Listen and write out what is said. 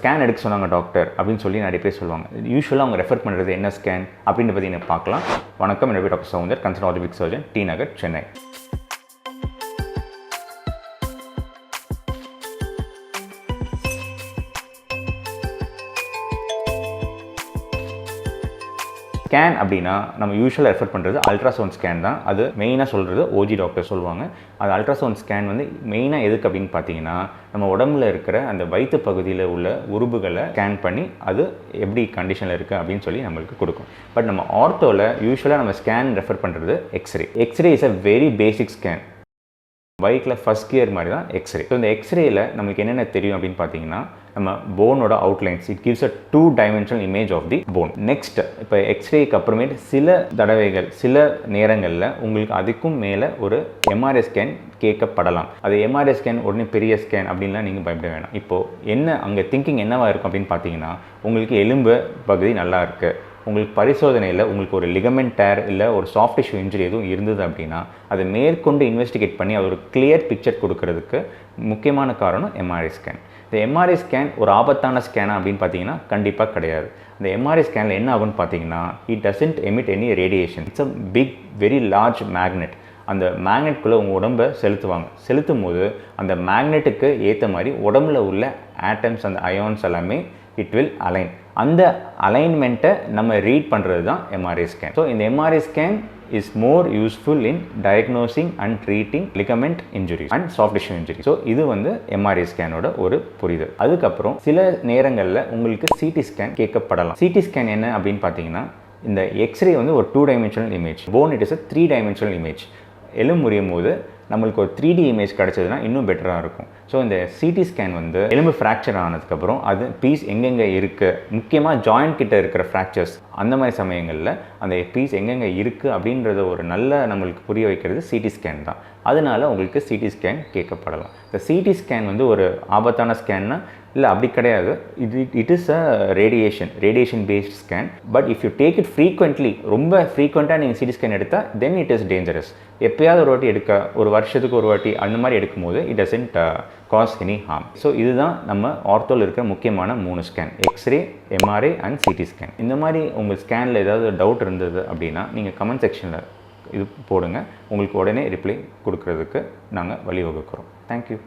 Scan எடுக்க சொன்னாங்க doctor அப்படின்னு சொல்லி நிறைய பேர் சொல்லுவாங்க. யூஸ்வலாக அவங்க ரெஃபர் பண்ணுறது என்ன ஸ்கேன் அப்படின்னு பார்த்தீங்கன்னா பார்க்கலாம். வணக்கம், என்னோட doctor Soundar, consultant orthopaedic surgeon, T Nagar, Chennai. Scan அப்படின்னா நம்ம யூஸ்வலாக ரெஃபர் பண்ணுறது அல்ட்ராசவுண்ட் ஸ்கேன் தான். அது மெயினாக சொல்கிறது ஓஜி டாக்டர் சொல்லுவாங்க. அது அல்ட்ராசவுண்ட் ஸ்கேன் வந்து மெயினாக எதுக்கு அப்படின்னு பார்த்தீங்கன்னா, நம்ம உடம்புல இருக்கிற அந்த வயிற்று பகுதியில் உள்ள உறுப்புகளை ஸ்கேன் பண்ணி அது எப்படி கண்டிஷனில் இருக்குது அப்படின்னு சொல்லி நம்மளுக்கு கொடுக்கும். பட் நம்ம ஆர்த்தோவில் யூஸ்வலாக நம்ம ஸ்கேன் ரெஃபர் பண்ணுறது X ray. X ray is a very basic scan. பைக்கில் ஃபஸ்ட் கியர் மாதிரி தான் எக்ஸ்ரே. ஸோ இந்த எக்ஸ்ரேயில் நம்மளுக்கு என்னென்ன தெரியும் அப்படின்னு பார்த்தீங்கன்னா, நம்ம போனோட outlines, it gives a 2-dimensional image of the bone. Next, இப்போ எக்ஸ்ரேக்கு அப்புறமேட்டு சில தடவைகள் சில நேரங்களில் உங்களுக்கு அதுக்கும் மேலே ஒரு எம்ஆர்ஐ ஸ்கேன் கேட்கப்படலாம். அது எம்ஆர்ஐ ஸ்கேன் உடனே பெரிய ஸ்கேன் அப்படின்லாம் நீங்கள் பயப்பட வேணாம். இப்போது என்ன அங்கே திங்கிங் என்னவாக இருக்கும் அப்படின்னு பார்த்தீங்கன்னா, உங்களுக்கு எலும்பு பகுதி நல்லா இருக்குது, உங்களுக்கு பரிசோதனையில் உங்களுக்கு ஒரு லிகமெண்ட் டேர் இல்லை ஒரு சாஃப்ட் டிஷ்யூ இன்ஜுரி எதுவும் இருந்தது அப்படின்னா அதை மேற்கொண்டு இன்வெஸ்டிகேட் பண்ணி அது ஒரு கிளியர் பிக்சர் கொடுக்கறதுக்கு முக்கியமான காரணம் எம்ஆர்ஐ ஸ்கேன். இந்த எம்ஆர்ஐ ஸ்கேன் ஒரு ஆபத்தான ஸ்கேனா அப்படின்னு பார்த்தீங்கன்னா கண்டிப்பாக கிடையாது. இந்த எம்ஆர்ஐ ஸ்கேனில் என்ன ஆகுன்னு பார்த்தீங்கன்னா, it doesn't emit any radiation. It's a big very large magnet. அந்த மேக்னெட்குள்ளே உங்கள் உடம்பை செலுத்தும் போது அந்த மேக்னெட்டுக்கு ஏற்ற மாதிரி உடம்புல உள்ள ஆட்டம்ஸ், அந்த அயான்ஸ் எல்லாமே இட் வில் அலைன். அந்த அலைன்மெண்ட்டை நம்ம ரீட் பண்ணுறது தான் எம்ஆர்ஐ ஸ்கேன். ஸோ இந்த MRI scan is more useful in diagnosing and treating ligament injuries and soft tissue injury. So இது வந்து எம்ஆர்ஐ ஸ்கேனோட ஒரு புரிதல். அதுக்கப்புறம் சில நேரங்களில் உங்களுக்கு சிடி ஸ்கேன் கேட்கப்படலாம். சிடி ஸ்கேன் என்ன அப்படின்னு பார்த்தீங்கன்னா, இந்த எக்ஸ்ரே வந்து ஒரு 2-dimensional image, phone it is a 3-dimensional image. எலும்பு முறியும் போது நம்மளுக்கு ஒரு 3D இமேஜ் கிடச்சதுன்னா இன்னும் பெட்டராக இருக்கும். ஸோ இந்த சிடி ஸ்கேன் வந்து எலும்பு ஃப்ராக்சர் ஆனதுக்கப்புறம் அது பீஸ் எங்கெங்கே இருக்குது, முக்கியமாக ஜாயிண்ட் கிட்ட இருக்கிற ஃப்ராக்சர்ஸ், அந்த மாதிரி சமயங்களில் அந்த பீஸ் எங்கெங்கே இருக்குது அப்படின்றத ஒரு நல்ல நம்மளுக்கு புரிய வைக்கிறது சிடி ஸ்கேன் தான். அதனால உங்களுக்கு சிடி ஸ்கேன் கேட்கப்படலாம். இந்த சிடி ஸ்கேன் வந்து ஒரு ஆபத்தான ஸ்கேன்னா இல்லை, அப்படி கிடையாது. It is a radiation based scan. But if you take it frequently, ரொம்ப ஃப்ரீக்வெண்ட்டாக நீங்கள் சிடி ஸ்கேன் எடுத்தால் தென் இட் இஸ் டேஞ்சரஸ். எப்போயாவது ஒரு வாட்டி எடுக்க, ஒரு வருஷத்துக்கு ஒரு வாட்டி அந்த மாதிரி எடுக்கும்போது it doesn't cause any harm. So இதுதான் நம்ம ஆர்த்தோவில் இருக்கிற முக்கியமான 3 scan: X ray, MRI and CT scan. இந்த மாதிரி உங்கள் ஸ்கேனில் ஏதாவது டவுட் இருந்தது அப்படின்னா நீங்கள் கமெண்ட் செக்ஷனில் இது போடுங்க. உங்களுக்கு உடனே ரிப்ளை கொடுக்கறதுக்கு நாங்கள் வழிவகுக்கிறோம். தேங்க்யூ.